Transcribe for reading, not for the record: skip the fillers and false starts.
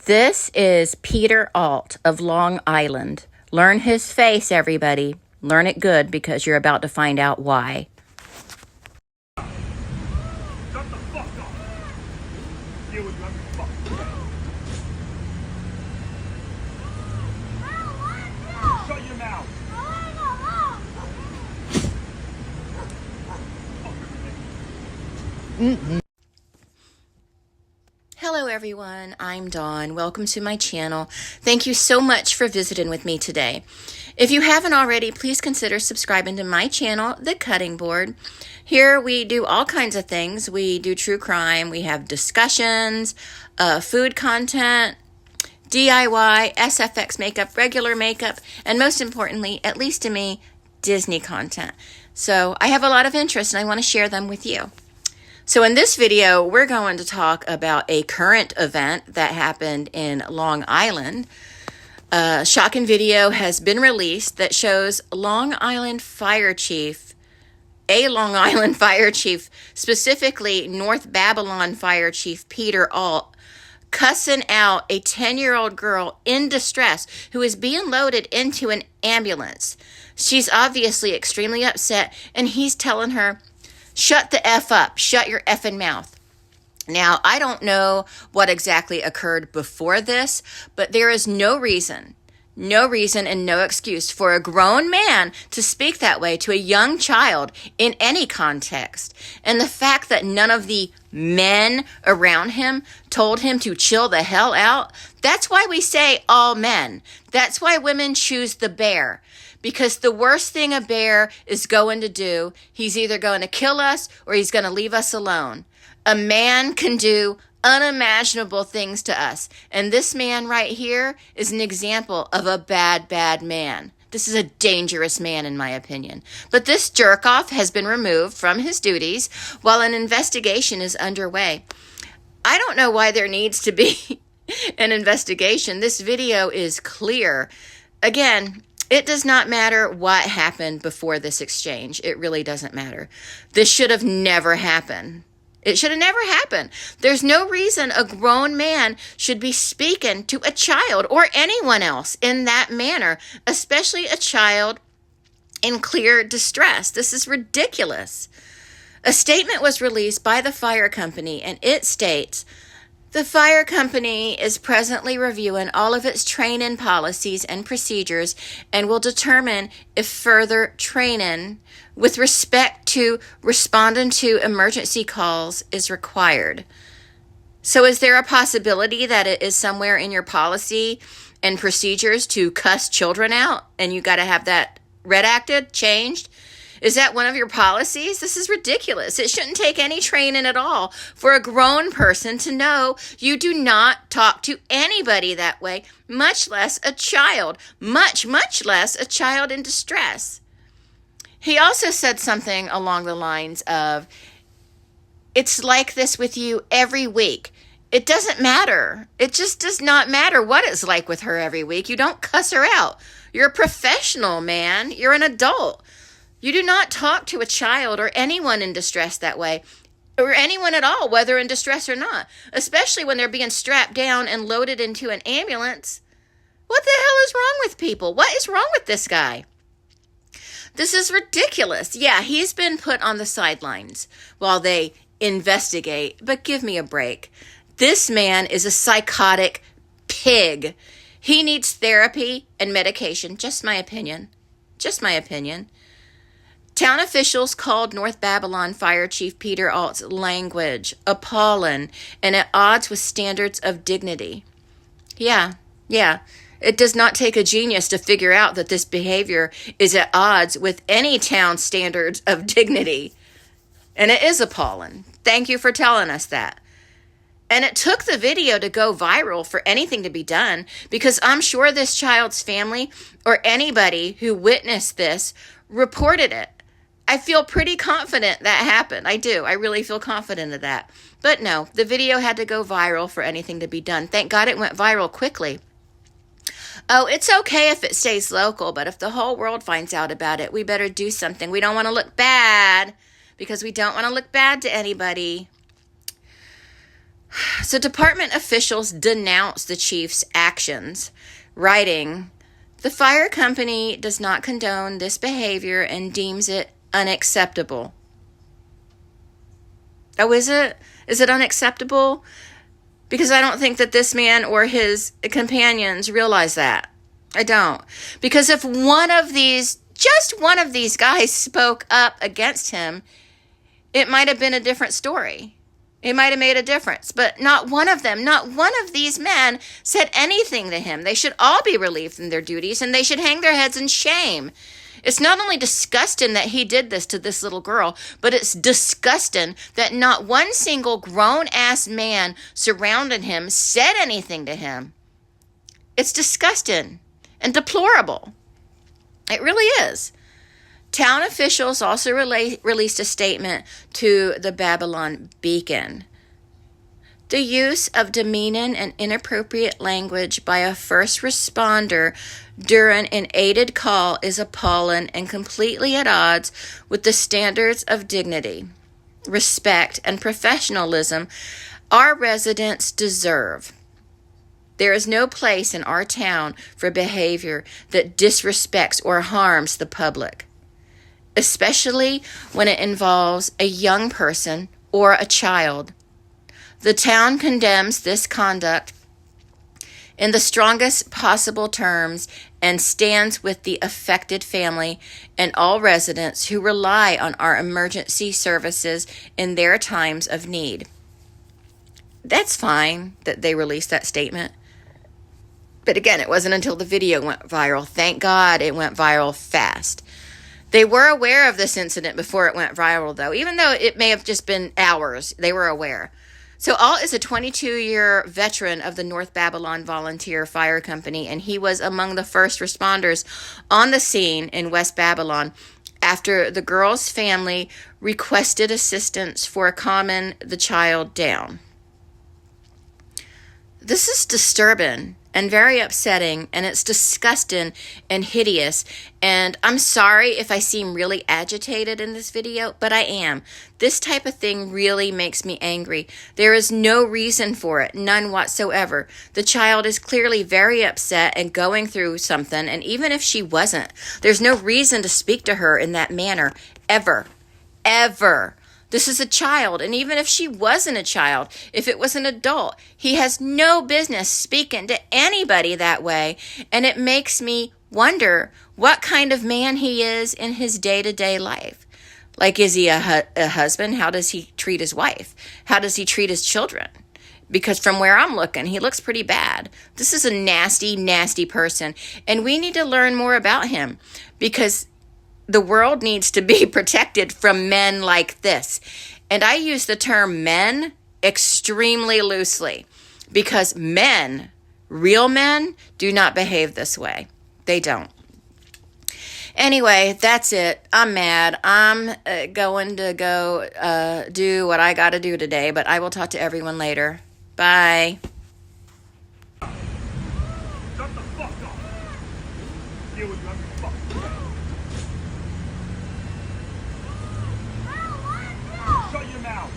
This is Peter Alt of Long Island. Learn his face, everybody. Learn it good because you're about to find out why. Shut the fuck up. Deal with you every fuck. Shut your mouth. Hello everyone, I'm Dawn. Welcome to my channel. Thank you so much for visiting with me today. If you haven't already, please consider subscribing to my channel, The Cutting Board. Here we do all kinds of things. We do true crime, we have discussions, food content, DIY, SFX makeup, regular makeup, and most importantly, at least to me, Disney content. So I have a lot of interest and I want to share them with you. So in this video, we're going to talk about a current event that happened in Long Island. A shocking video has been released that shows a Long Island fire chief, specifically North Babylon fire chief Peter Alt, cussing out a 10-year-old girl in distress who is being loaded into an ambulance. She's obviously extremely upset, and he's telling her, "Shut the F up. Shut your effing mouth." Now, I don't know what exactly occurred before this, but there is no reason and no excuse for a grown man to speak that way to a young child in any context. And the fact that none of the men around him told him to chill the hell out, that's why we say all men. That's why women choose the bear. Because the worst thing a bear is going to do, he's either going to kill us or he's going to leave us alone. A man can do unimaginable things to us. And this man right here is an example of a bad, bad man. This is a dangerous man, in my opinion. But this jerk-off has been removed from his duties while an investigation is underway. I don't know why there needs to be an investigation. This video is clear. Again, it does not matter what happened before this exchange. It really doesn't matter. This should have never happened. It should have never happened. There's no reason a grown man should be speaking to a child or anyone else in that manner, especially a child in clear distress. This is ridiculous. A statement was released by the fire company, and it states, "The fire company is presently reviewing all of its training policies and procedures and will determine if further training with respect to responding to emergency calls is required." So is there a possibility that it is somewhere in your policy and procedures to cuss children out and you got to have that redacted, changed? Is that one of your policies? This is ridiculous. It shouldn't take any training at all for a grown person to know you do not talk to anybody that way, much less a child, much less a child in distress. He also said something along the lines of, "It's like this with you every week." It doesn't matter. It just does not matter what it's like with her every week. You don't cuss her out. You're a professional, man. You're an adult. You do not talk to a child or anyone in distress that way, or anyone at all, whether in distress or not, especially when they're being strapped down and loaded into an ambulance. What the hell is wrong with people? What is wrong with this guy? This is ridiculous. Yeah, he's been put on the sidelines while they investigate, but give me a break. This man is a psychotic pig. He needs therapy and medication. Just my opinion. Just my opinion. Town officials called North Babylon Fire Chief Peter Alt's language appalling and at odds with standards of dignity. Yeah. It does not take a genius to figure out that this behavior is at odds with any town standards of dignity. And it is appalling. Thank you for telling us that. And it took the video to go viral for anything to be done, because I'm sure this child's family or anybody who witnessed this reported it. I feel pretty confident that happened. I do. I really feel confident of that. But no, the video had to go viral for anything to be done. Thank God it went viral quickly. Oh, it's okay if it stays local, but if the whole world finds out about it, we better do something. We don't want to look bad, because we don't want to look bad to anybody. So department officials denounced the chief's actions, writing, "The fire company does not condone this behavior and deems it unacceptable." Oh, is it? Is it unacceptable? Because I don't think that this man or his companions realize that. I don't. Because if just one of these guys spoke up against him, it might have been a different story. It might have made a difference. But not one of them, not one of these men said anything to him. They should all be relieved in their duties, and they should hang their heads in shame. It's not only disgusting that he did this to this little girl, but it's disgusting that not one single grown-ass man surrounding him said anything to him. It's disgusting and deplorable. It really is. Town officials also released a statement to the Babylon Beacon. The use of demeaning and inappropriate language by a first responder during an aided call is appalling and completely at odds with the standards of dignity, respect, and professionalism our residents deserve. There is no place in our town for behavior that disrespects or harms the public, especially when it involves a young person or a child. The town condemns this conduct in the strongest possible terms and stands with the affected family and all residents who rely on our emergency services in their times of need. That's fine that they released that statement. But again, it wasn't until the video went viral. Thank God it went viral fast. They were aware of this incident before it went viral, though. Even though it may have just been hours, they were aware. So Alt is a 22-year veteran of the North Babylon Volunteer Fire Company, and he was among the first responders on the scene in West Babylon after the girl's family requested assistance for calming the child down. This is disturbing and very upsetting, and it's disgusting and hideous. And I'm sorry if I seem really agitated in this video, but I am. This type of thing really makes me angry. There is no reason for it, none whatsoever. The child is clearly very upset and going through something, and even if she wasn't, there's no reason to speak to her in that manner, ever. Ever. This is a child, and even if she wasn't a child, if it was an adult, he has no business speaking to anybody that way, and it makes me wonder what kind of man he is in his day-to-day life. Like, is he a husband? How does he treat his wife? How does he treat his children? Because from where I'm looking, he looks pretty bad. This is a nasty, nasty person, and we need to learn more about him, because the world needs to be protected from men like this. And I use the term men extremely loosely, because men, real men, do not behave this way. They don't. Anyway, that's it. I'm mad. I'm going to go do what I got to do today, but I will talk to everyone later. Bye. Shut the fuck up. Deal with you, I'm your fucking Shut your mouth.